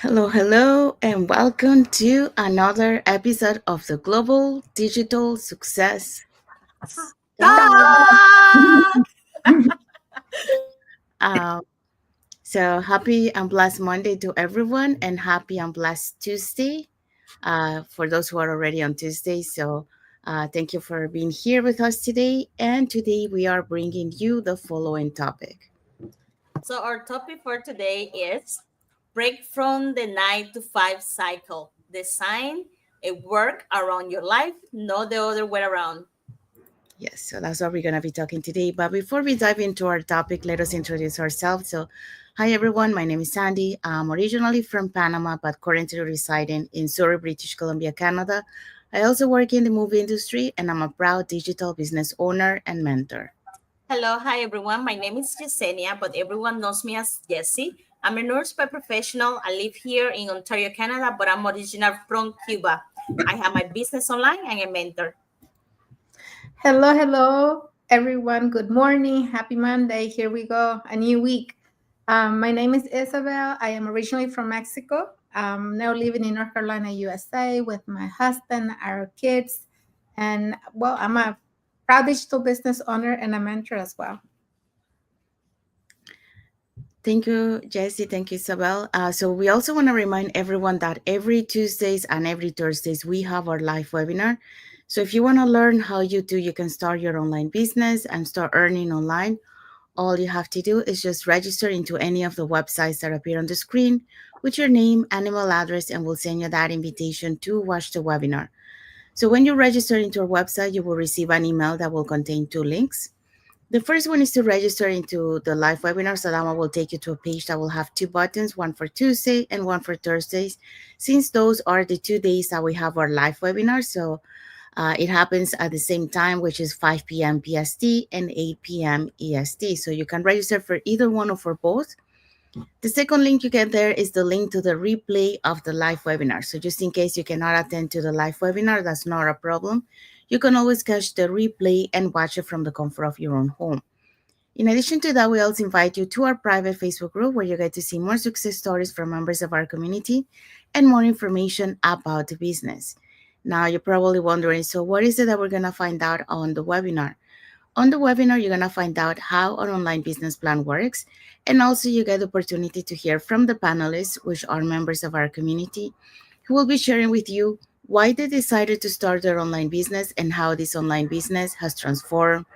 Hello, and welcome to another episode of the Global Digital Success Talk. Talk! Uh, so happy and blessed Monday to everyone, and happy and blessed Tuesday for those who are already on Tuesday. Thank you for being here with us today. And today we are bringing you the following topic. So, our topic for today is break from the 9 to 5 cycle. Design a work around your life, not the other way around. Yes, so that's what we're going to be talking today. But before we dive into our topic, let us introduce ourselves. Hi everyone, my name is Sandy. I'm originally from Panama, but currently residing in Surrey, British Columbia, Canada. I also work in the movie industry, and I'm a proud digital business owner and mentor. Hello, hi everyone. My name is Yesenia, but everyone knows me as Jessie. I'm a nurse by professional. I live here in Ontario, Canada, but I'm original from Cuba. I have my business online and a mentor. Hello, everyone. Good morning. Happy Monday. Here we go, a new week. My name is Isabel. I am originally from Mexico. Now living in North Carolina, USA, with my husband, our kids, and I'm a proud digital business owner and a mentor as well. Thank you, Jessie. Thank you, Isabel. So we also want to remind everyone that every Tuesdays and every Thursdays we have our live webinar. So if you want to learn how you can start your online business and start earning online, all you have to do is just register into any of the websites that appear on the screen with your name and email address, and we'll send you that invitation to watch the webinar. So when you register into our website, you will receive an email that will contain two links. The first one is to register into the live webinar. So that one will take you to a page that will have two buttons, one for Tuesday and one for Thursdays, since those are the 2 days that we have our live webinar. So it happens at the same time, which is 5 p.m. PST and 8 p.m. EST. So you can register for either one or for both. The second link you get there is the link to the replay of the live webinar. So just in case you cannot attend to the live webinar, that's not a problem. You can always catch the replay and watch it from the comfort of your own home. In addition to that, we also invite you to our private Facebook group where you get to see more success stories from members of our community and more information about the business. Now, you're probably wondering, so what is it that we're going to find out on the webinar? On the webinar, you're going to find out how an online business plan works, and also you get the opportunity to hear from the panelists, which are members of our community, who will be sharing with you why they decided to start their online business and how this online business has transformed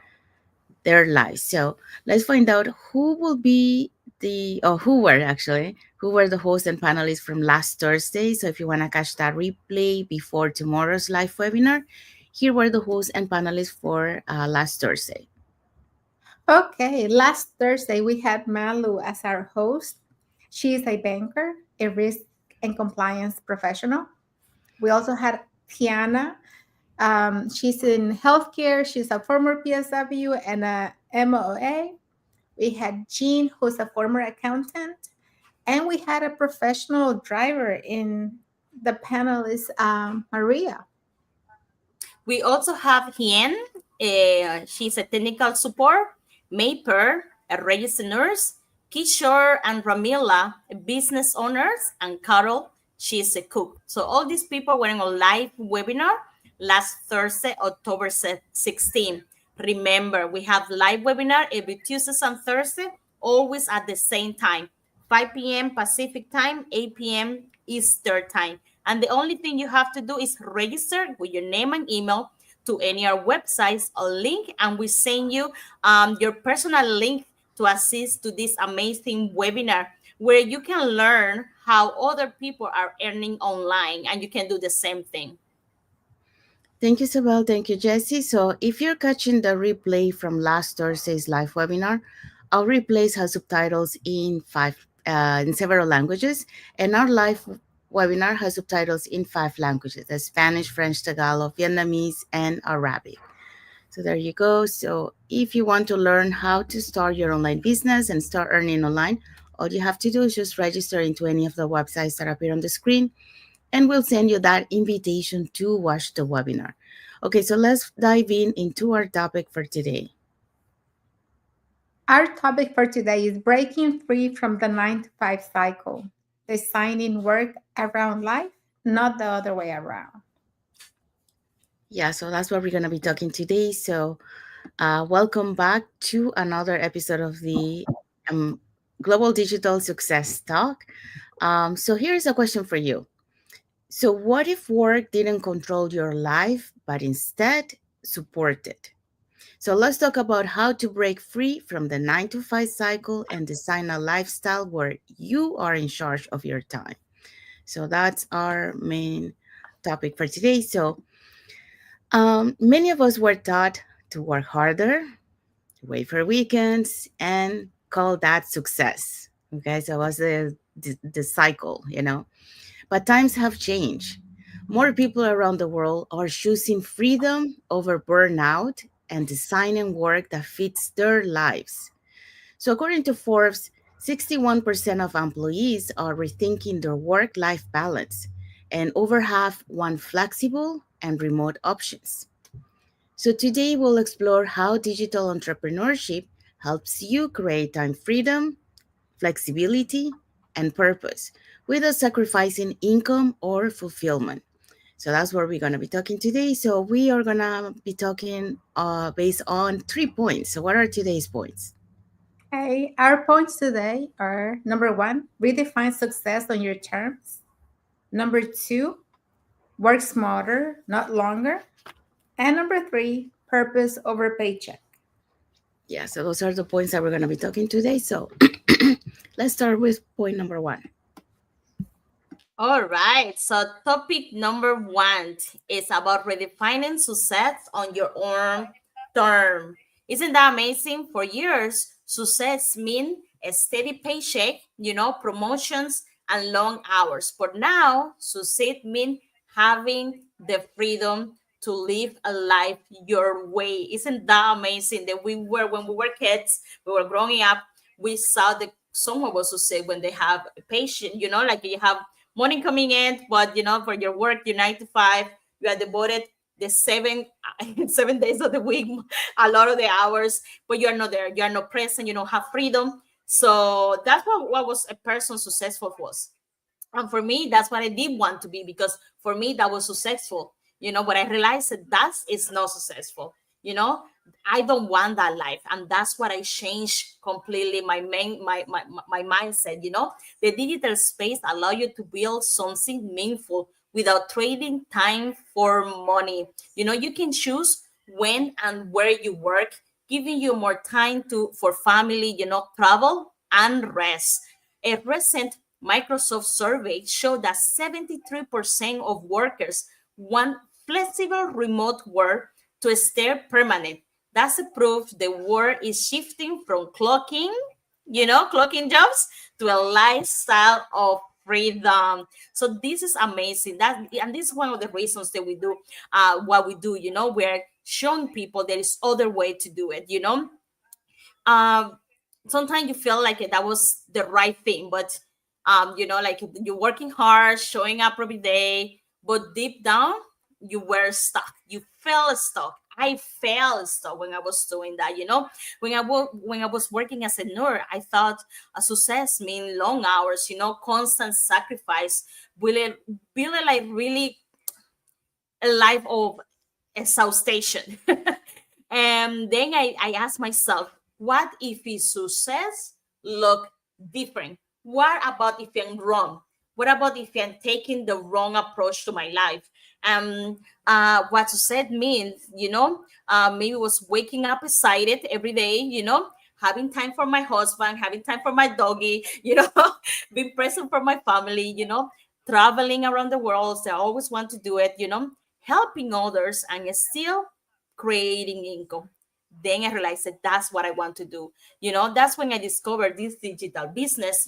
their lives. So let's find out who will be who were the hosts and panelists from last Thursday. So if you want to catch that replay before tomorrow's live webinar, here were the hosts and panelists for last Thursday. Okay, last Thursday we had Malu as our host. She is a banker, a risk and compliance professional. We also had Tiana. She's in healthcare. She's a former PSW and a MOA. We had Jean, who's a former accountant. And we had a professional driver in the panelist, Maria. We also have Hien. She's a technical support. Maper, a registered nurse. Kishore and Ramila, business owners. And Carol, she's a cook. So all these people were in a live webinar last Thursday, October 16. Remember, we have live webinar every Tuesdays and Thursday, always at the same time, 5 p.m. Pacific time, 8 p.m. Eastern time. And the only thing you have to do is register with your name and email to any of our websites, a link, and we send you your personal link to assist to this amazing webinar where you can learn how other people are earning online and you can do the same thing. Thank you, Isabel. Thank you, Jessie. So if you're catching the replay from last Thursday's live webinar, our replays have subtitles in several languages, and our live webinar has subtitles in 5 languages: that's Spanish, French, Tagalog, Vietnamese, and Arabic. So there you go. So if you want to learn how to start your online business and start earning online, all you have to do is just register into any of the websites that appear on the screen, and we'll send you that invitation to watch the webinar. Okay, so let's dive into our topic for today. Our topic for today is breaking free from the 9 to 5 cycle. designing work around life, not the other way around. Yeah, so that's what we're going to be talking today. So, welcome back to another episode of the um, Global Digital Success Talk. So, here's a question for you. So, what if work didn't control your life, but instead supported? So, let's talk about how to break free from the 9 to 5 cycle and design a lifestyle where you are in charge of your time. So, that's our main topic for today. So, many of us were taught to work harder, wait for weekends, and call that success. Okay, so it was the cycle, you know. But times have changed. More people around the world are choosing freedom over burnout and designing work that fits their lives. So, according to Forbes, 61% of employees are rethinking their work life balance, and over half want flexible and remote options. So, today we'll explore how digital entrepreneurship helps you create time freedom, flexibility, and purpose without sacrificing income or fulfillment. So, that's what we're going to be talking today. So, we are going to be talking based on 3 points. So, what are today's points? Okay, our points today are number one, redefine success on your terms. Number two, work smarter, not longer. And number three, purpose over paycheck. Yeah, so those are the points that we're going to be talking today. So, let's start with point number one. All right. So, topic number one is about redefining success on your own term. Isn't that amazing? For years, success mean a steady paycheck, promotions and long hours. But now, success mean having the freedom to live a life your way. Isn't that amazing? That when we were kids, we were growing up, we saw that someone was success when they have a patient, like you have money coming in, but for your work, your 9 to 5, you are devoted the 7 days of the week, a lot of the hours, but you are not there, you are not present, you don't have freedom. So that's what was a person successful was. And for me, that's what I did want to be, because for me that was successful. But I realized that is not successful. you know I don't want that life, and that's what I changed completely my main my mindset. The digital space allow you to build something meaningful without trading time for money. You can choose when and where you work, giving you more time to for family, travel and rest. A recent Microsoft survey showed that 73% of workers want flexible remote work to stay permanent. That's a proof the world is shifting from clocking jobs to a lifestyle of freedom. So this is amazing. And this is one of the reasons that we do what we do. We're showing people there is other way to do it. Um, Sometimes you feel like that was the right thing, but like you're working hard, showing up every day, but deep down you were stuck. You felt stuck. I felt stuck when I was doing that. When I was working as a nurse, I thought a success mean long hours, constant sacrifice, really like really a life of exhaustion. And then I asked myself, what if his success look different? What about if I'm wrong? What about if I'm taking the wrong approach to my life? What success means, maybe was waking up excited every day, having time for my husband, having time for my doggy, being present for my family, traveling around the world. So I always want to do it, helping others and still creating income. Then I realized that that's what I want to do. That's when I discovered this digital business,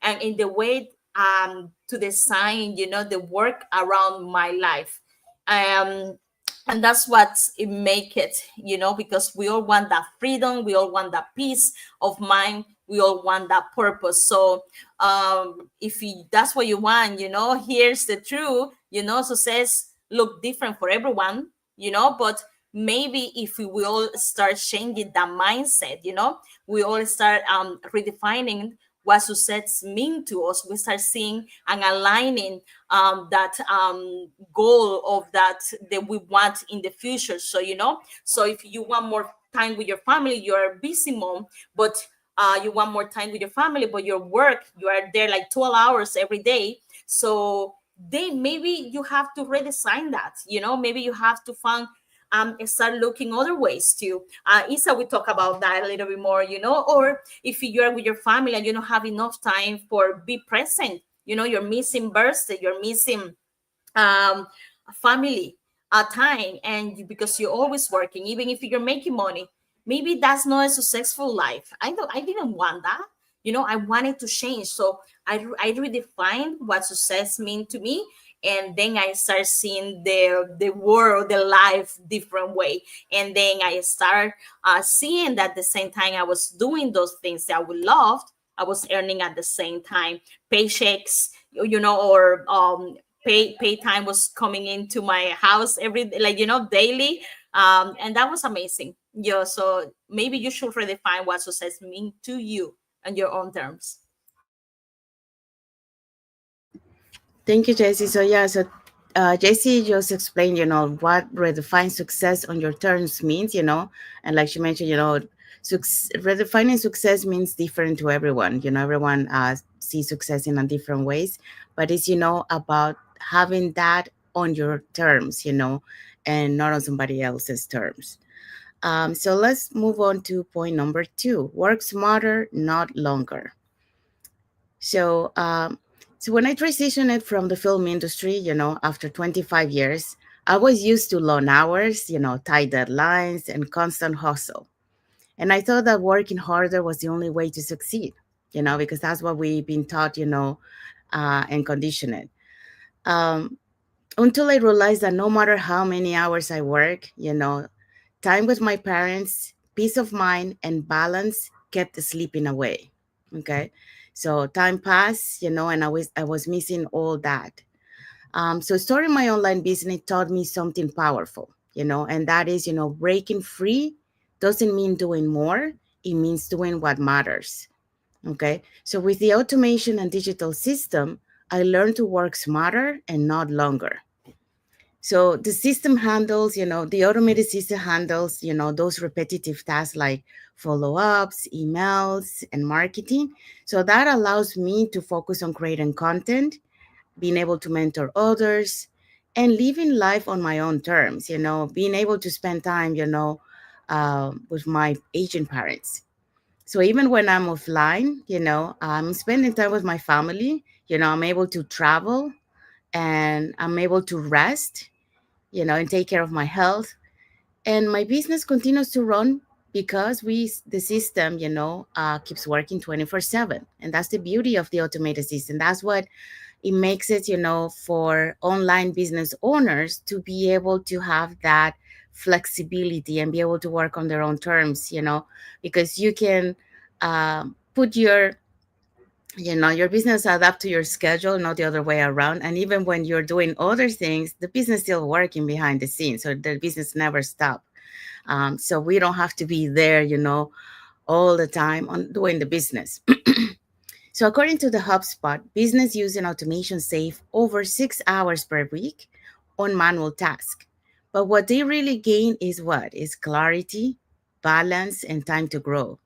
and in the way to design, the work around my life. Um and that's what it make it, because we all want that freedom, we all want that peace of mind, we all want that purpose. So if that's what you want, here's the truth. Success look different for everyone, but maybe if we will start changing the mindset, we all start redefining what success mean to us. We start seeing and aligning that goal of that we want in the future. So so if you want more time with your family, you're a busy mom, but you want more time with your family, but your work, you are there like 12 hours every day. So then maybe you have to redesign that. Maybe you have to find start looking other ways to. Isa, we talk about that a little bit more, or if you're with your family and you don't have enough time for be present, you're missing birthday, you're missing um, family time, and because you're always working, even if you're making money, maybe that's not a successful life. I didn't want that. I wanted to change. So I redefined what success mean to me, and then I start seeing the world, the life different way. And then I start seeing that at the same time I was doing those things that I would loved, I was earning at the same time paychecks, or pay time was coming into my house every day, like daily. And that was amazing. Yeah, so maybe you should redefine what success mean to you on your own terms. Thank you, Jessie. So yeah, so Jessie just explained, what redefine success on your terms means, and like she mentioned, redefining success means different to everyone. Everyone sees success in a different ways, but it's about having that on your terms, and not on somebody else's terms. So let's move on to point number 2: work smarter, not longer. So, so when I transitioned from the film industry, after 25 years, I was used to long hours, tight deadlines and constant hustle. And I thought that working harder was the only way to succeed, because that's what we've been taught, and conditioned. Um, until I realized that no matter how many hours I work, time with my parents, peace of mind, and balance kept slipping away. Okay. So time passed, and I was missing all that. So starting my online business taught me something powerful, and that is, breaking free doesn't mean doing more. It means doing what matters. Okay. So with the automation and digital system, I learned to work smarter and not longer. So the system handles, the automated system handles, those repetitive tasks like follow ups, emails, and marketing. So that allows me to focus on creating content, being able to mentor others, and living life on my own terms, being able to spend time, with my aging parents. So even when I'm offline, I'm spending time with my family, I'm able to travel and I'm able to rest, and take care of my health. And my business continues to run because the system, keeps working 24/7. And that's the beauty of the automated system. That's what it makes it, for online business owners to be able to have that flexibility and be able to work on their own terms, because you can put your business adapt to your schedule, not the other way around. And even when you're doing other things, the business still working behind the scenes, so the business never stop. So we don't have to be there, all the time on doing the business. So according to the HubSpot, business using automation save over 6 hours per week on manual tasks. But what they really gain is what? Is clarity, balance, and time to grow.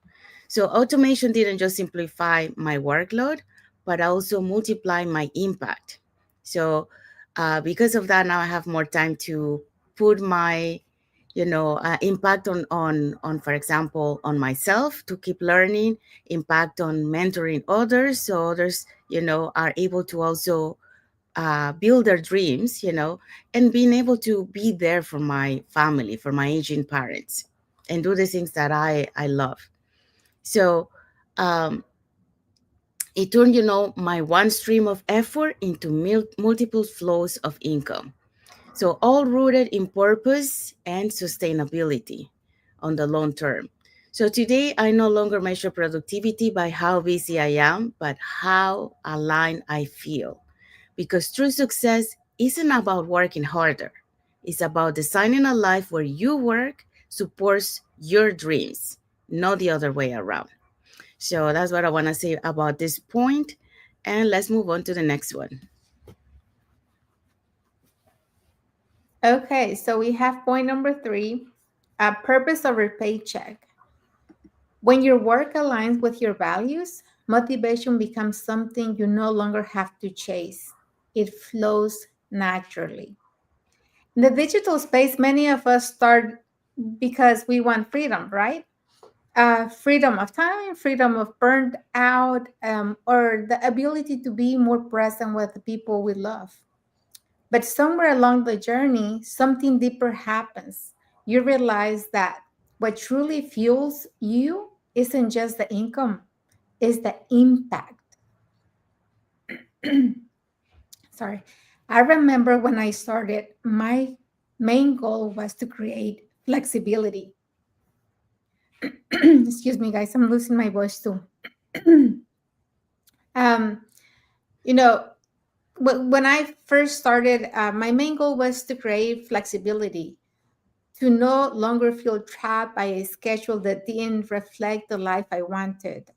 So automation didn't just simplify my workload, but also multiply my impact. So because of that, now I have more time to put my, impact on, for example, on myself to keep learning, impact on mentoring others, so others, are able to also build their dreams, and being able to be there for my family, for my aging parents, and do the things that I love. So um, it turned, my one stream of effort into multiple flows of income. So all rooted in purpose and sustainability on the long term. So today, I no longer measure productivity by how busy I am, but how aligned I feel. Because true success isn't about working harder. It's about designing a life where your work supports your dreams, not the other way around. So that's what I want to say about this point. And let's move on to the next one. Okay, so we have point number 3, purpose over paycheck. When your work aligns with your values, motivation becomes something you no longer have to chase. It flows naturally. In the digital space, many of us start because we want freedom, right? Freedom of time, freedom of burned out, or the ability to be more present with the people we love. But somewhere along the journey, something deeper happens. You realize that what truly fuels you isn't just the income, it's the impact. Sorry. I remember when I started, my main goal was to create flexibility. Excuse me, guys, I'm losing my voice too. um, you know, when I first started, my main goal was to create flexibility, to no longer feel trapped by a schedule that didn't reflect the life I wanted.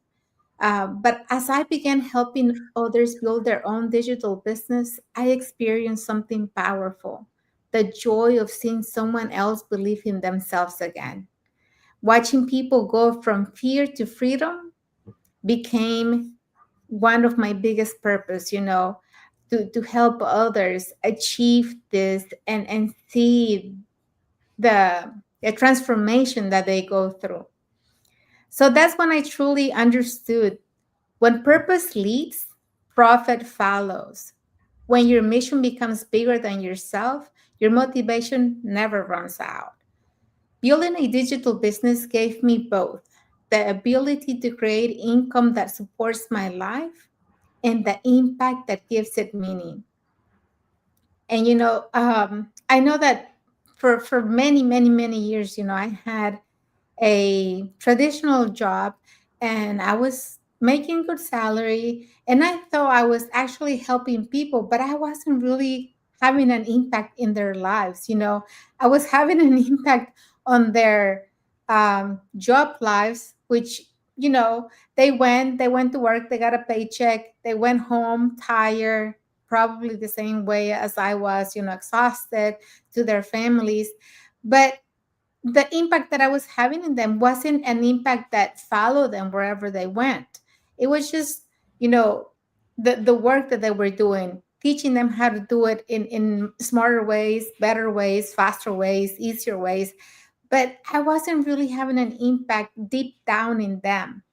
But as I began helping others build their own digital business, I experienced something powerful, the joy of seeing someone else believe in themselves again. Watching people go from fear to freedom became one of my biggest purpose, to help others achieve this and see the transformation that they go through. So that's when I truly understood, when purpose leads, profit follows. When your mission becomes bigger than yourself, your motivation never runs out. Building a digital business gave me both the ability to create income that supports my life and the impact that gives it meaning. And I know that for many, many, many years, I had a traditional job, and I was making good salary, and I thought I was actually helping people, but I wasn't really having an impact in their lives. I was having an impact on their job lives, which, they went to work, they got a paycheck, they went home tired, probably the same way as I was, exhausted, to their families. But the impact that I was having in them wasn't an impact that followed them wherever they went. It was just, you know, the work that they were doing, teaching them how to do it in smarter ways, better ways, faster ways, easier ways. But I wasn't really having an impact deep down in them.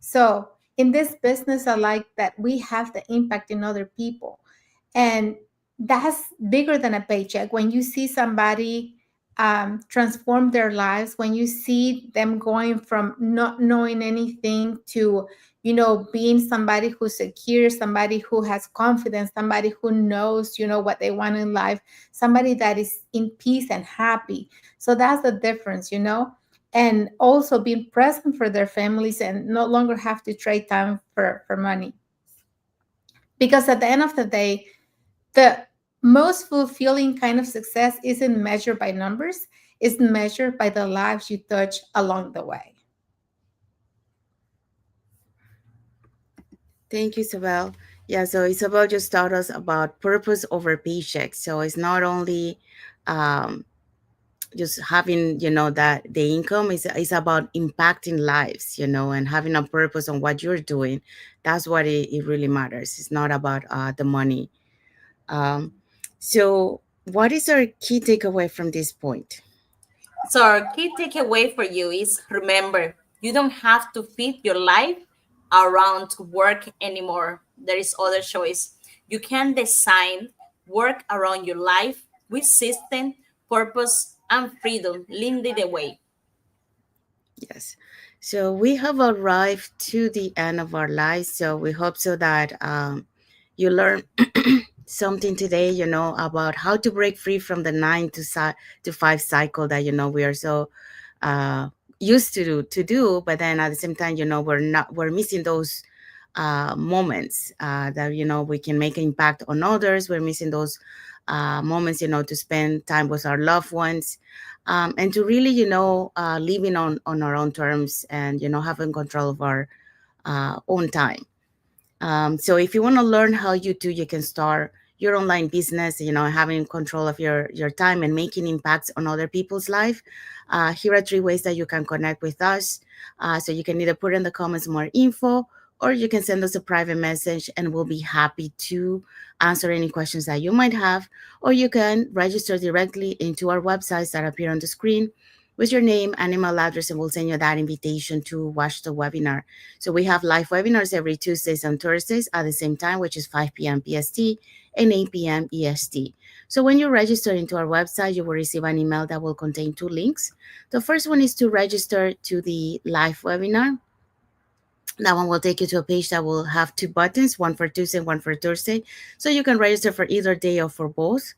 So in this business, I like that we have the impact in other people. And that's bigger than a paycheck. When you see somebody transform their lives, when you see them going from not knowing anything to, being somebody who's secure, somebody who has confidence, somebody who knows, what they want in life, somebody that is in peace and happy. So that's the difference. And also being present for their families and no longer have to trade time for money. Because at the end of the day, the most fulfilling kind of success isn't measured by numbers, it's measured by the lives you touch along the way. Thank you, Isabel. Yeah, so Isabel just taught us about purpose over paycheck. So it's not only um, just having, that the income is about impacting lives, and having a purpose on what you're doing. That's what it really matters. It's not about the money. Um, so, what is our key takeaway from this point? So our key takeaway for you is, remember, you don't have to fit your life around work anymore. There is other choice. You can design work around your life with system, purpose, and freedom leading the way. Yes. So we have arrived to the end of our lives. So we hope so that you learn something today, about how to break free from the 9 to 5 cycle that we are so uh, used to do. But then at the same time, we're missing those moments that we can make an impact on others. We're missing those moments, to spend time with our loved ones, and to really, living on our own terms, and having control of our own time. So if you want to learn how you can start your online business, having control of your time and making impacts on other people's life, here are three ways that you can connect with us. So you can either put in the comments more info, or you can send us a private message and we'll be happy to answer any questions that you might have. Or you can register directly into our websites that appear on the screen with your name and email address, and we'll send you that invitation to watch the webinar. So we have live webinars every Tuesdays and Thursdays at the same time, which is 5 p.m. PST and 8 p.m. EST. So when you register into our website, you will receive an email that will contain two links. The first one is to register to the live webinar. That one will take you to a page that will have two buttons, one for Tuesday and one for Thursday. So you can register for either day or for both.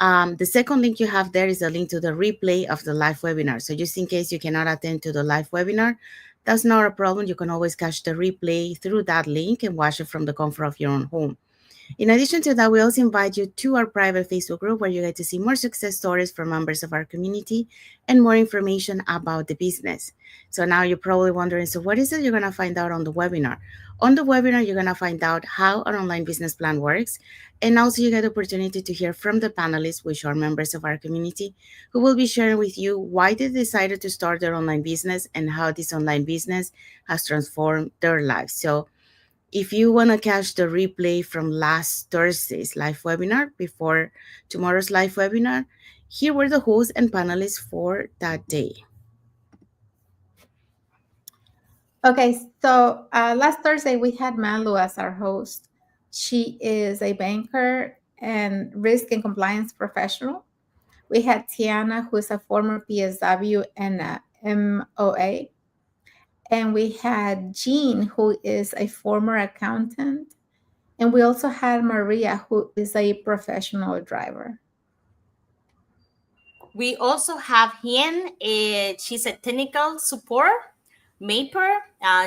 The second link you have there is a link to the replay of the live webinar. So just in case you cannot attend to the live webinar, that's not a problem. You can always catch the replay through that link and watch it from the comfort of your own home. In addition to that, we also invite you to our private Facebook group where you get to see more success stories from members of our community and more information about the business. So now you're probably wondering, so what is it you're going to find out on the webinar? On the webinar, you're going to find out how an online business plan works. And also you get the opportunity to hear from the panelists, which are members of our community, who will be sharing with you why they decided to start their online business and how this online business has transformed their lives. So if you want to catch the replay from last Thursday's live webinar before tomorrow's live webinar, here were the hosts and panelists for that day. Okay, so last Thursday we had Malu as our host. She is a banker and risk and compliance professional. We had Tiana, who is a former PSW and a MOA. And we had Jean, who is a former accountant. And we also had Maria, who is a professional driver. We also have Hien. She's a technical support. Maper,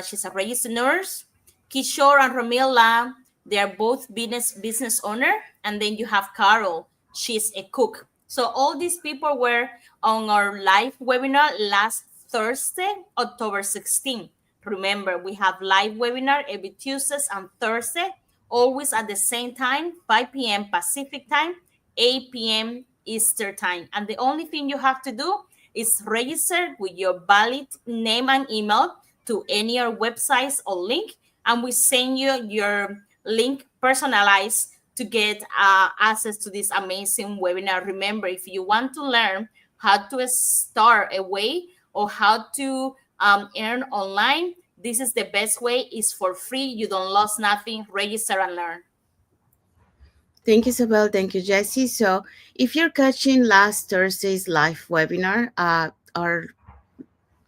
she's a registered nurse. Kishore and Romila, they are both business owner. And then you have Carol, she's a cook. So all these people were on our live webinar last Thursday, October 16th. Remember, we have live webinar every Tuesdays and Thursday, always at the same time, 5 p.m. Pacific time, 8 p.m. Eastern time. And the only thing you have to do is register with your valid name and email to any of our websites or link, and we send you your link personalized to get access to this amazing webinar. Remember, if you want to learn how to start a way or how to earn online, this is the best way. It's for free. You don't lose nothing. Register and learn. Thank you, Isabel. Thank you, Jessie. So if you're catching last Thursday's live webinar, our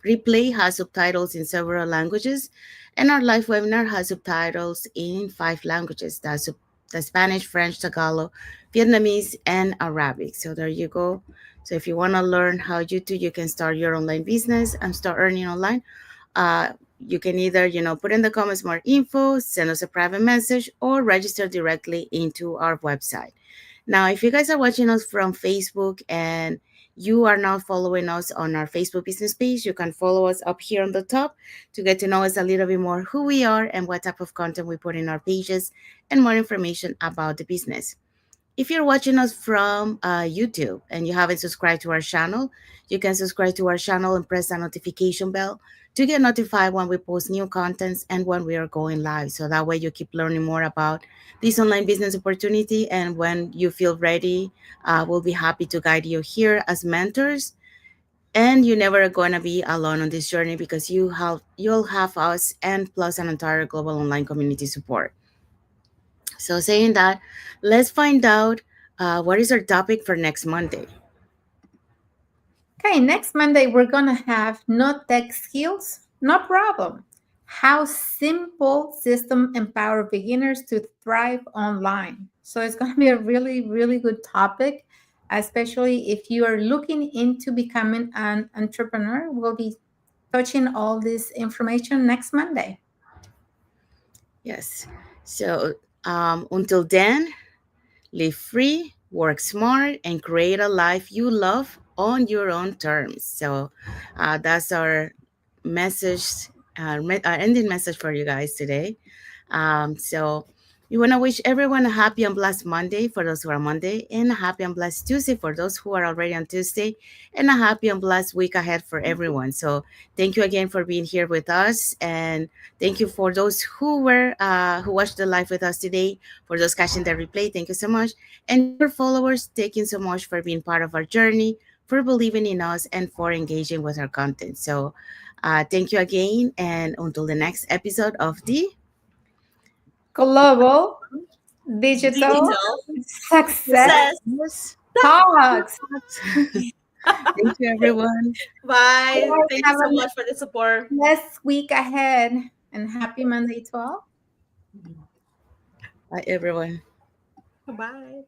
replay has subtitles in several languages, and our live webinar has subtitles in 5 languages. That's the Spanish, French, Tagalog, Vietnamese, and Arabic. So there you go. So if you want to learn how you can start your online business and start earning online, you can either, put in the comments more info, send us a private message, or register directly into our website. Now, if you guys are watching us from Facebook and you are not following us on our Facebook business page, you can follow us up here on the top to get to know us a little bit more, who we are and what type of content we put in our pages, and more information about the business. If you're watching us from YouTube and you haven't subscribed to our channel, you can subscribe to our channel and press the notification bell to get notified when we post new contents and when we are going live. So that way you keep learning more about this online business opportunity. And when you feel ready, we'll be happy to guide you here as mentors. And you're never going to be alone on this journey because you'll have us and plus an entire global online community support. So saying that, let's find out what is our topic for next Monday. Okay, next Monday we're gonna have no tech skills, no problem. How simple system empower beginners to thrive online. So it's gonna be a really, really good topic, especially if you are looking into becoming an entrepreneur. We'll be touching all this information next Monday. Yes. So until then, live free, work smart, and create a life you love on your own terms. So that's our message ending message for you guys today. So we want to wish everyone a happy and blessed Monday for those who are Monday, and a happy and blessed Tuesday for those who are already on Tuesday, and a happy and blessed week ahead for everyone. So thank you again for being here with us, and thank you for those who watched the live with us today. For those catching the replay, thank you so much, and to our followers, thank you so much for being part of our journey, for believing in us, and for engaging with our content. So thank you again, and until the next episode of the Global digital Digital success success. Yes. talks. Thank you, everyone. Bye. Guys, Thank you have so a much for the support. blessed week ahead and happy Monday to all. Bye, everyone. Bye.